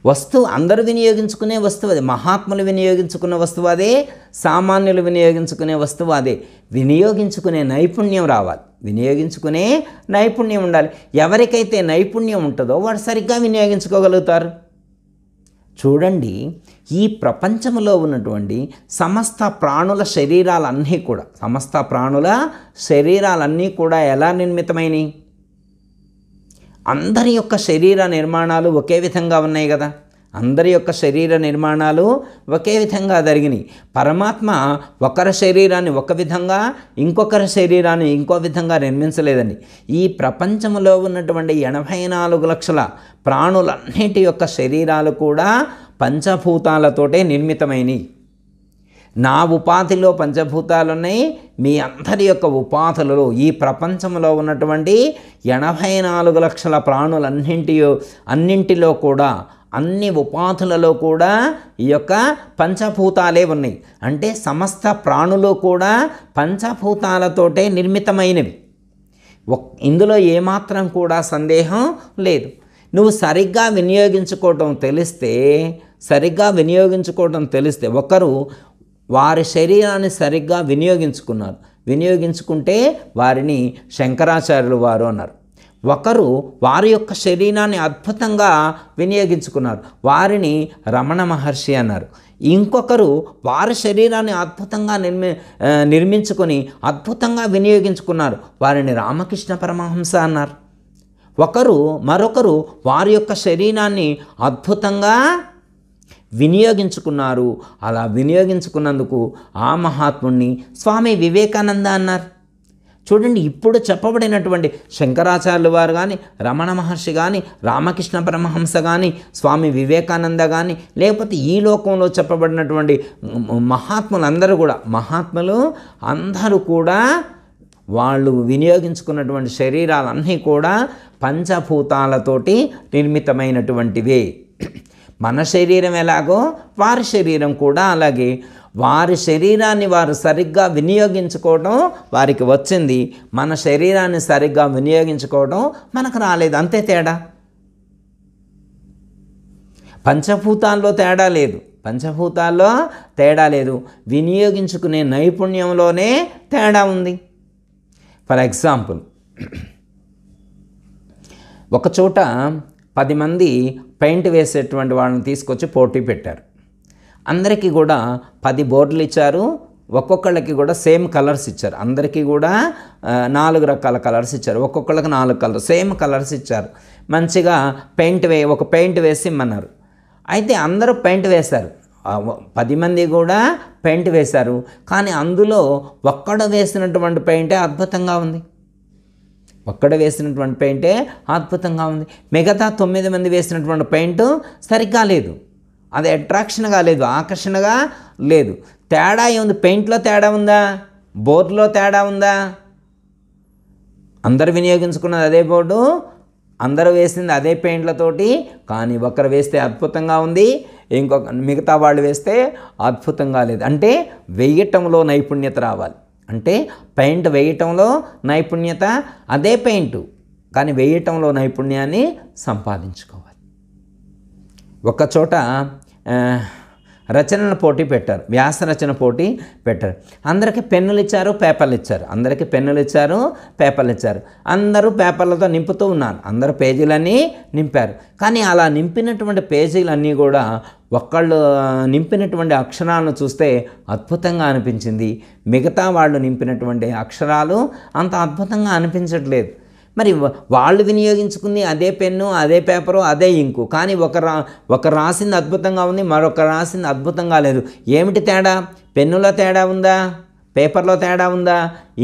వస్తువు అందరూ వినియోగించుకునే వస్తువు అదే, మహాత్ములు వినియోగించుకున్న వస్తువు అదే, సామాన్యులు వినియోగించుకునే వస్తువు అదే. వినియోగించుకునే నైపుణ్యం రావాలి, వినియోగించుకునే నైపుణ్యం ఉండాలి. ఎవరికైతే నైపుణ్యం ఉంటుందో వాడు సరిగ్గా వినియోగించుకోగలుగుతారు. చూడండి, ఈ ప్రపంచంలో ఉన్నటువంటి సమస్త ప్రాణుల శరీరాలన్నీ కూడా ఎలా నిర్మితమైనవి? అందరి యొక్క శరీర నిర్మాణాలు ఒకే విధంగా ఉన్నాయి కదా. అందరి యొక్క శరీర నిర్మాణాలు ఒకే విధంగా జరిగినాయి. పరమాత్మ ఒకరి శరీరాన్ని ఒక విధంగా, ఇంకొకరి శరీరాన్ని ఇంకో విధంగా నిర్మించలేదండి. ఈ ప్రపంచంలో ఉన్నటువంటి 84 లక్షల ప్రాణులన్నిటి యొక్క శరీరాలు కూడా పంచభూతాలతోటే నిర్మితమైనవి. నా ఉపాధిలో పంచభూతాలు ఉన్నాయి, మీ అందరి యొక్క ఉపాధులలో ఈ ప్రపంచంలో ఉన్నటువంటి 84 లక్షల అన్నింటిలో కూడా, అన్ని ఉపాధులలో కూడా ఈ యొక్క పంచభూతాలే ఉన్నాయి. అంటే సమస్త ప్రాణులు కూడా పంచభూతాలతోటే నిర్మితమైనవి. ఇందులో ఏమాత్రం కూడా సందేహం లేదు. నువ్వు సరిగ్గా వినియోగించుకోవటం తెలిస్తే ఒకరు వారి శరీరాన్ని సరిగ్గా వినియోగించుకుంటే వారిని శంకరాచార్యులు వారు అన్నారు. ఒకరు వారి యొక్క శరీరాన్ని అద్భుతంగా వినియోగించుకున్నారు, వారిని రమణ మహర్షి అన్నారు. ఇంకొకరు వారి శరీరాన్ని అద్భుతంగా నిర్మించుకొని అద్భుతంగా వినియోగించుకున్నారు, వారిని రామకృష్ణ పరమహంస అన్నారు. మరొకరు వారి యొక్క శరీరాన్ని అద్భుతంగా వినియోగించుకున్నారు. అలా వినియోగించుకున్నందుకు ఆ మహాత్ముడిని స్వామి వివేకానంద అన్నారు. చూడండి, ఇప్పుడు చెప్పబడినటువంటి శంకరాచార్యులు వారు కానీ, రమణ మహర్షి కానీ, రామకృష్ణ పరమహంస కానీ, స్వామి వివేకానంద కానీ, లేకపోతే ఈ లోకంలో చెప్పబడినటువంటి మహాత్ములు అందరూ కూడా వాళ్ళు వినియోగించుకున్నటువంటి శరీరాలన్నీ కూడా పంచభూతాలతోటి నిర్మితమైనటువంటివే. మన శరీరం ఎలాగో వారి శరీరం కూడా అలాగే. వారి శరీరాన్ని వారు సరిగ్గా వినియోగించుకోవడం వారికి వచ్చింది, మన శరీరాన్ని సరిగ్గా వినియోగించుకోవడం మనకు రాలేదు. అంతే తేడా. పంచభూతాల్లో తేడా లేదు, వినియోగించుకునే నైపుణ్యంలోనే తేడా ఉంది. ఫర్ ఎగ్జాంపుల్, ఒకచోట 10 మంది పెయింట్ వేసేటువంటి వాళ్ళని తీసుకొచ్చి పోటీ పెట్టారు. అందరికీ కూడా 10 బోర్డులు ఇచ్చారు, ఒక్కొక్కళ్ళకి కూడా సేమ్ కలర్స్ ఇచ్చారు. అందరికీ కూడా 4 రకాల కలర్స్ ఇచ్చారు, ఒక్కొక్కళ్ళకి 4 కలర్స్ సేమ్ కలర్స్ ఇచ్చారు. మంచిగా ఒక పెయింట్ వేసి ఇమ్మన్నారు. అయితే అందరూ పెయింట్ వేశారు, 10 మంది కూడా పెయింట్ వేశారు. కానీ అందులో ఒక్కడు వేసినటువంటి పెయింటే అద్భుతంగా ఉంది. మిగతా 9 మంది వేసినటువంటి పెయింట్ సరిగ్గా లేదు, అది అట్రాక్షన్గా లేదు, ఆకర్షణగా లేదు. తేడా ఏముంది? పెయింట్లో తేడా ఉందా? బోర్డులో తేడా ఉందా? అందరు వినియోగించుకున్నది అదే బోర్డు, అందరూ వేసింది అదే పెయింట్లతోటి, కానీ ఒకరు వేస్తే అద్భుతంగా ఉంది, మిగతా వాళ్ళు వేస్తే అద్భుతంగా లేదు. అంటే వేయటంలో నైపుణ్యత రావాలి. అంటే పెయింట్ వేయటంలో నైపుణ్యత, అదే పెయింట్ కానీ వేయటంలో నైపుణ్యాన్ని సంపాదించుకోవాలి. ఒకచోట రచనల పోటీ పెట్టారు, వ్యాస రచన పోటీ పెట్టారు. అందరికీ పెన్నులు ఇచ్చారు, పేపర్లు ఇచ్చారు. అందరూ పేపర్లతో నింపుతూ ఉన్నారు, అందరూ పేజీలన్నీ నింపారు. కానీ అలా నింపినటువంటి పేజీలన్నీ కూడా ఒక్కళ్ళు నింపినటువంటి అక్షరాలను చూస్తే అద్భుతంగా అనిపించింది, మిగతా వాళ్ళు నింపినటువంటి అక్షరాలు అంత అద్భుతంగా అనిపించట్లేదు. మరి వాళ్ళు వినియోగించుకుంది అదే పెన్ను, అదే పేపరు, అదే ఇంకు, కానీ ఒక రాసింది అద్భుతంగా ఉంది, మరొక రాసింది అద్భుతంగా లేదు. ఏమిటి తేడా? పెన్నులో తేడా ఉందా? పేపర్లో తేడా ఉందా?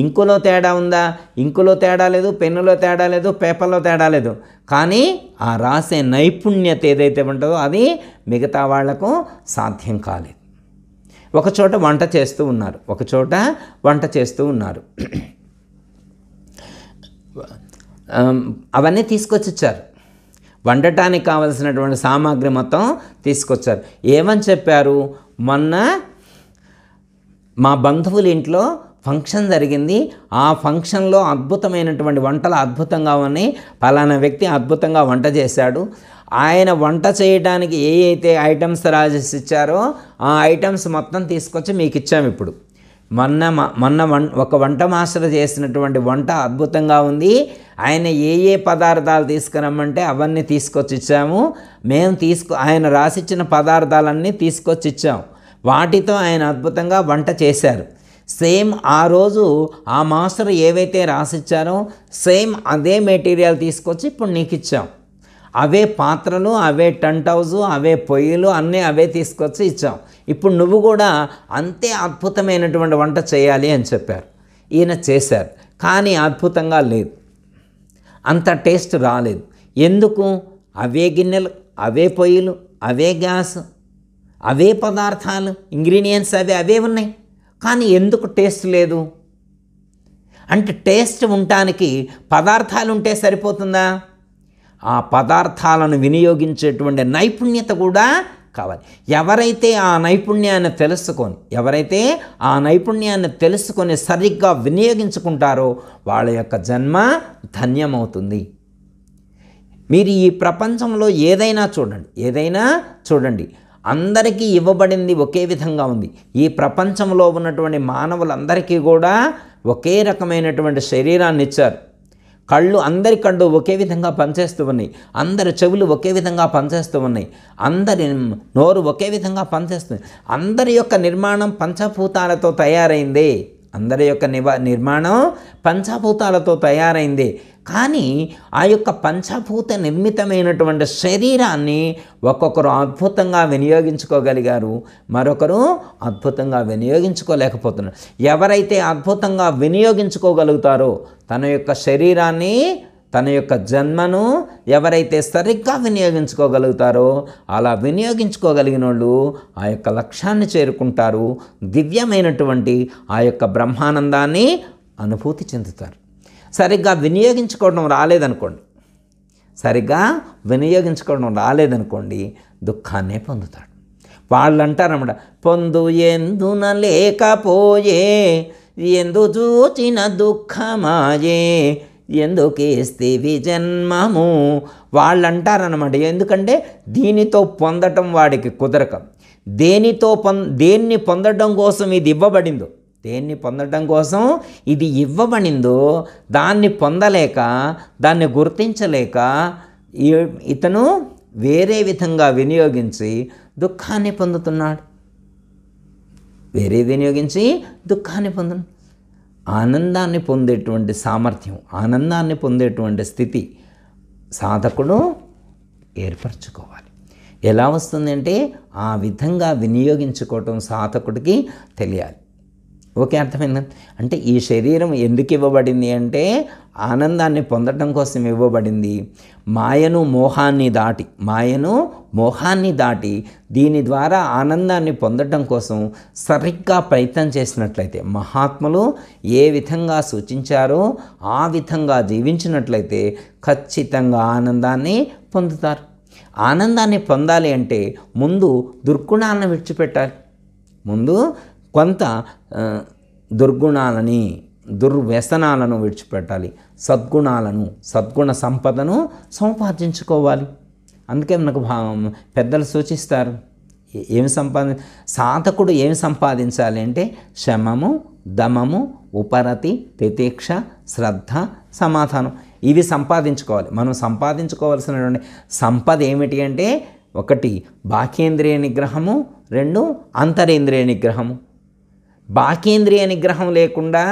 ఇంకులో తేడా ఉందా? ఇంకులో తేడా లేదు, పెన్నులో తేడా లేదు, పేపర్లో తేడా లేదు. కానీ ఆ రాసే నైపుణ్యత ఏదైతే ఉంటుందో అది మిగతా వాళ్లకు సాధ్యం కాలేదు. ఒకచోట వంట చేస్తూ ఉన్నారు. అవన్నీ తీసుకొచ్చారు, వండటానికి కావలసినటువంటి సామాగ్రి మొత్తం తీసుకొచ్చారు. ఏమని చెప్పారు? మొన్న మా బంధువుల ఇంట్లో ఫంక్షన్ జరిగింది, ఆ ఫంక్షన్లో అద్భుతమైనటువంటి వంటలు అద్భుతంగా ఉన్నాయి, పలానా వ్యక్తి అద్భుతంగా వంట చేశాడు, ఆయన వంట చేయడానికి ఏ అయితే ఐటమ్స్ రాజేసి ఇచ్చారో ఆ ఐటమ్స్ మొత్తం తీసుకొచ్చి మీకు ఇచ్చాము. ఇప్పుడు ఒక వంట మాస్టర్ చేసినటువంటి వంట అద్భుతంగా ఉంది. ఆయన ఏ పదార్థాలు తీసుకురమ్మంటే అవన్నీ తీసుకొచ్చి ఇచ్చాము. ఆయన రాసిచ్చిన పదార్థాలన్నీ తీసుకొచ్చి ఇచ్చాము. వాటితో ఆయన అద్భుతంగా వంట చేశారు. సేమ్ ఆ రోజు ఆ మాస్టర్ ఏవైతే రాసిచ్చారో సేమ్ అదే మెటీరియల్ తీసుకొచ్చి ఇప్పుడు నీకు ఇచ్చాం. అవే పాత్రలు, అవే టెంట్ హౌజు, అవే పొయ్యిలు అన్నీ అవే తీసుకొచ్చి ఇచ్చాం. ఇప్పుడు నువ్వు కూడా అంతే అద్భుతమైనటువంటి వంట చేయాలి అని చెప్పారు. ఈయన చేశారు, కానీ అద్భుతంగా లేదు, అంత టేస్ట్ రాలేదు. ఎందుకు? అవే గిన్నెలు, అవే పొయ్యిలు, అవే గ్యాస్, అవే పదార్థాలు, ఇంగ్రీడియంట్స్ అవే ఉన్నాయి, కానీ ఎందుకు టేస్ట్ లేదు? అంటే టేస్ట్ ఉండటానికి పదార్థాలు ఉంటే సరిపోతుందా? ఆ పదార్థాలను వినియోగించేటువంటి నైపుణ్యత కూడా కావాలి. ఎవరైతే ఆ నైపుణ్యాన్ని తెలుసుకొని సరిగ్గా వినియోగించుకుంటారో వాళ్ళ యొక్క జన్మ ధన్యమవుతుంది. మీరు ఈ ప్రపంచంలో ఏదైనా చూడండి, అందరికీ ఇవ్వబడింది ఒకే విధంగా ఉంది. ఈ ప్రపంచంలో ఉన్నటువంటి మానవులందరికీ కూడా ఒకే రకమైనటువంటి శరీరాన్ని ఇచ్చారు. అందరి కళ్ళు ఒకే విధంగా పనిచేస్తూ ఉన్నాయి, అందరి చెవులు ఒకే విధంగా పనిచేస్తూ ఉన్నాయి, అందరి నోరు ఒకే విధంగా పనిచేస్తుంది. అందరి యొక్క నిర్మాణం పంచభూతాలతో తయారైందే, నిర్మాణం పంచభూతాలతో తయారైందే. కానీ ఆ యొక్క పంచభూత నిర్మితమైనటువంటి శరీరాన్ని ఒక్కొక్కరు అద్భుతంగా వినియోగించుకోగలిగారు, మరొకరు అద్భుతంగా వినియోగించుకోలేకపోతున్నారు. ఎవరైతే అద్భుతంగా వినియోగించుకోగలుగుతారో తన యొక్క శరీరాన్ని, తన యొక్క జన్మను ఎవరైతే సరిగ్గా వినియోగించుకోగలుగుతారో అలా వినియోగించుకోగలిగిన వాళ్ళు ఆ యొక్క లక్ష్యాన్ని చేరుకుంటారు, దివ్యమైనటువంటి ఆ యొక్క బ్రహ్మానందాన్ని అనుభూతి చెందుతారు. సరిగ్గా వినియోగించుకోవడం రాలేదనుకోండి, దుఃఖాన్నే పొందుతాడు. వాళ్ళు అంటారన్నమాట, పొందు ఎందున లేకపోయే, ఎందు చూచిన దుఃఖమాయే, ఎందుకేస్తేవి జన్మము. వాళ్ళు అంటారన్నమాట. ఎందుకంటే దీనితో పొందటం వాడికి కుదరక, దేన్ని పొందడం కోసం ఇది ఇవ్వబడిందో, ఇది ఇవ్వబడిందో దాన్ని పొందలేక, దాన్ని గుర్తించలేక ఇతను వేరే విధంగా వినియోగించి దుఃఖాన్ని పొందుతున్నాడు. ఆనందాన్ని పొందేటువంటి సామర్థ్యం, ఆనందాన్ని పొందేటువంటి స్థితి సాధకుడు ఏర్పరచుకోవాలి. ఎలా వస్తుందంటే ఆ విధంగా వినియోగించుకోవటం సాధకుడికి తెలియాలి. ఓకే, అర్థమైందా? అంటే ఈ శరీరం ఎందుకు ఇవ్వబడింది అంటే ఆనందాన్ని పొందడం కోసం ఇవ్వబడింది. మాయను మోహాన్ని దాటి దీని ద్వారా ఆనందాన్ని పొందడం కోసం సరిగ్గా ప్రయత్నం చేసినట్లయితే, మహాత్ములు ఏ విధంగా సూచించారో ఆ విధంగా జీవించినట్లయితే ఖచ్చితంగా ఆనందాన్ని పొందుతారు. ఆనందాన్ని పొందాలి అంటే ముందు దుర్గుణాలను విడిచిపెట్టాలి. ముందు కొంత దుర్వ్యసనాలను విడిచిపెట్టాలి, సద్గుణ సంపదను సంపాదించుకోవాలి. అందుకే మనకు పెద్దలు సూచిస్తారు, సాధకుడు ఏమి సంపాదించాలి అంటే శమము, దమము, ఉపరతి, తితిక్ష, శ్రద్ధ, సమాధానం, ఇవి సంపాదించుకోవాలి. మనం సంపాదించుకోవాల్సినటువంటి సంపద ఏమిటి అంటే 1 బాహ్యేంద్రియ నిగ్రహము, 2 అంతరేంద్రియ నిగ్రహము. బాహ్యేంద్రియ నిగ్రహం లేకుండా,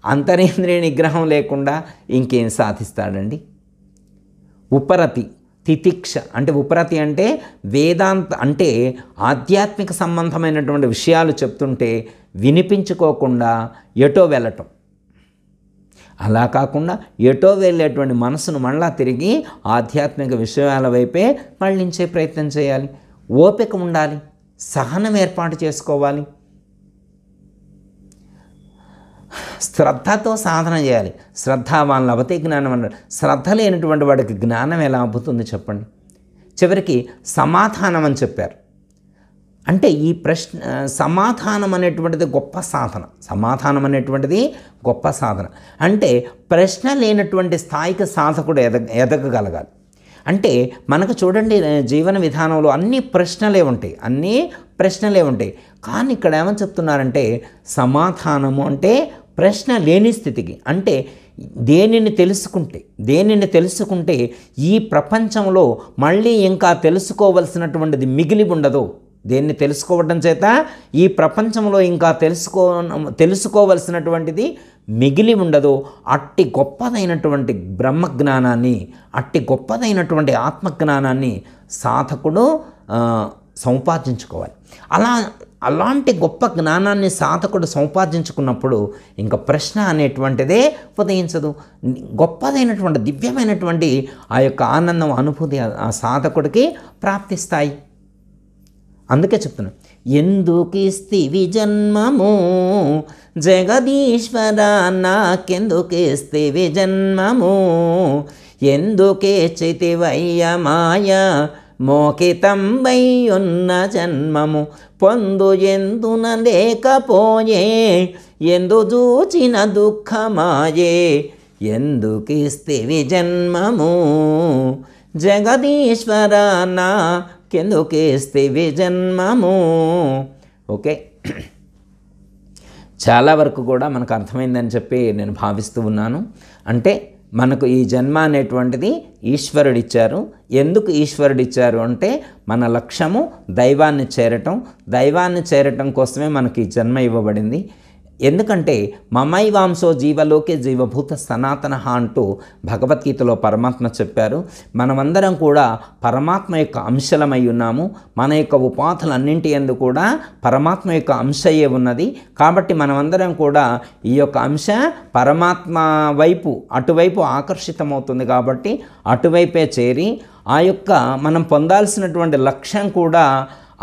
అంతరేంద్రియ నిగ్రహం లేకుండా ఇంకేం సాధిస్తాడండి? ఉపరతి, తితిక్ష అంటే ఉపరతి అంటే వేదాంత అంటే ఆధ్యాత్మిక సంబంధమైనటువంటి విషయాలు చెప్తుంటే వినిపించుకోకుండా ఎటో వెళ్ళటం. అలా కాకుండా ఎటో వెళ్ళేటువంటి మనసును మళ్ళా తిరిగి ఆధ్యాత్మిక విషయాల వైపే మళ్ళించే ప్రయత్నం చేయాలి. ఓపిక ఉండాలి, సహనం ఏర్పాటు చేసుకోవాలి, శ్రద్ధతో సాధన చేయాలి. శ్రద్ధావాన్ లభతే జ్ఞానం అన్నాడు. శ్రద్ధ లేనటువంటి వాడికి జ్ఞానం ఎలా అబ్బుతుంది చెప్పండి? చివరికి సమాధానం అని చెప్పారు. అంటే ఈ సమాధానం అనేటువంటిది గొప్ప సాధన. అంటే ప్రశ్న లేనటువంటి స్థాయికి సాధకుడు ఎదగగలగాలి. అంటే మనకు చూడండి జీవన విధానంలో అన్ని ప్రశ్నలే ఉంటాయి. కానీ ఇక్కడ ఏమని చెప్తున్నారంటే సమాధానము అంటే ప్రశ్న లేని స్థితికి, అంటే దేనిని తెలుసుకుంటే ఈ ప్రపంచంలో మళ్ళీ ఇంకా తెలుసుకోవలసినటువంటిది మిగిలి ఉండదు. దేన్ని తెలుసుకోవడం చేత ఈ ప్రపంచంలో ఇంకా తెలుసుకోవలసినటువంటిది మిగిలి ఉండదు. అట్టి గొప్పదైనటువంటి బ్రహ్మజ్ఞానాన్ని, అట్టి గొప్పదైనటువంటి ఆత్మజ్ఞానాన్ని సాధకుడు సంపాదించుకోవాలి. అలాంటి గొప్ప జ్ఞానాన్ని సాధకుడు సంపాదించుకున్నప్పుడు ఇంకా ప్రశ్న అనేటువంటిదే ఉదయించదు. గొప్పదైనటువంటి దివ్యమైనటువంటి ఆ యొక్క ఆనందం, అనుభూతి ఆ సాధకుడికి ప్రాప్తిస్తాయి. అందుకే చెప్తున్నాను, ఎందుకిస్తివి జన్మము జగదీశ్వర, నాకెందుకిస్తివి జన్మము, ఎందుకే చితివయ్య మాయ మోకితంబై ఉన్న జన్మము, పొందు ఎందున లేకపోయే ఎందు చూచిన దుఃఖమాయే, ఎందుకిస్తివి జన్మము జగదీశ్వర, నాకెందుకిస్తివి జన్మము. ఓకే, చాలా వరకు కూడా మనకు అర్థమైందని చెప్పి నేను భావిస్తూ ఉన్నాను. అంటే మనకు ఈ జన్మ అనేటువంటిది ఈశ్వరుడిచ్చారు. ఎందుకు ఈశ్వరుడిచ్చారు అంటే మన లక్ష్యము దైవాన్ని చేరటం కోసమే మనకి ఈ జన్మ ఇవ్వబడింది. ఎందుకంటే మమైవాంశో జీవలోకే జీవభూత సనాతన అంటూ భగవద్గీతలో పరమాత్మ చెప్పారు. మనమందరం కూడా పరమాత్మ యొక్క అంశలమై ఉన్నాము. మన యొక్క ఉపాధులన్నింటి యందు కూడా పరమాత్మ యొక్క అంశయే ఉన్నది. కాబట్టి మనమందరం కూడా ఈ యొక్క అంశ పరమాత్మ అటువైపు ఆకర్షితమవుతుంది. కాబట్టి అటువైపే చేరి ఆ యొక్క మనం పొందాల్సినటువంటి లక్ష్యం కూడా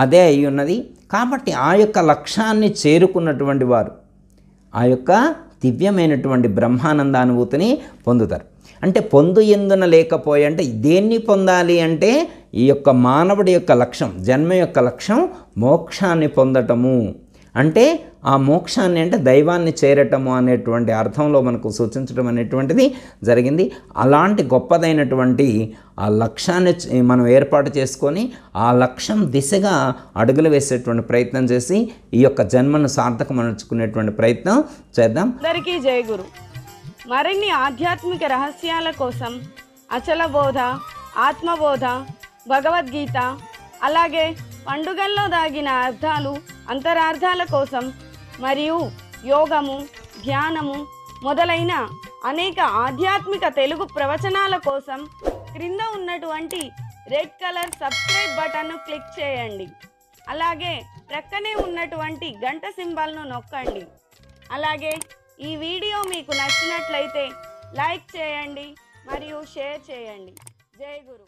అదే అయి ఉన్నది. కాబట్టి ఆ యొక్క లక్ష్యాన్ని చేరుకున్నటువంటి వారు ఆ యొక్క దివ్యమైనటువంటి బ్రహ్మానందానుభూతిని పొందుతారు. అంటే పొందు ఎందున లేకపోయి అంటే దేన్ని పొందాలి అంటే ఈ యొక్క మానవుడి యొక్క లక్ష్యం, జన్మ యొక్క లక్ష్యం మోక్షాన్ని పొందటము. అంటే ఆ మోక్షాన్ని అంటే దైవాన్ని చేరటము అనేటువంటి అర్థంలో మనకు సూచించడం అనేటువంటిది జరిగింది. అలాంటి గొప్పదైనటువంటి ఆ లక్ష్యాన్ని మనం ఏర్పాటు చేసుకొని ఆ లక్ష్యం దిశగా అడుగులు వేసేటువంటి ప్రయత్నం చేసి ఈ యొక్క జన్మను సార్థకమనుకునేటువంటి ప్రయత్నం చేద్దాం. అందరికీ జై గురు. మరిన్ని ఆధ్యాత్మిక రహస్యాల కోసం అచల బోధ, ఆత్మబోధ, భగవద్గీత, అలాగే పండుగల్లో దాగిన అర్థాలు, అంతరార్థాల కోసం మరియు యోగము, ధ్యానము మొదలైన అనేక ఆధ్యాత్మిక తెలుగు ప్రవచనాల కోసం క్రింద ఉన్నటువంటి రెడ్ కలర్ సబ్స్క్రైబ్ బటన్ను క్లిక్ చేయండి. అలాగే ప్రక్కనే ఉన్నటువంటి గంట సింబల్ను నొక్కండి. అలాగే ఈ వీడియో మీకు నచ్చినట్లయితే లైక్ చేయండి మరియు షేర్ చేయండి. జై గురు.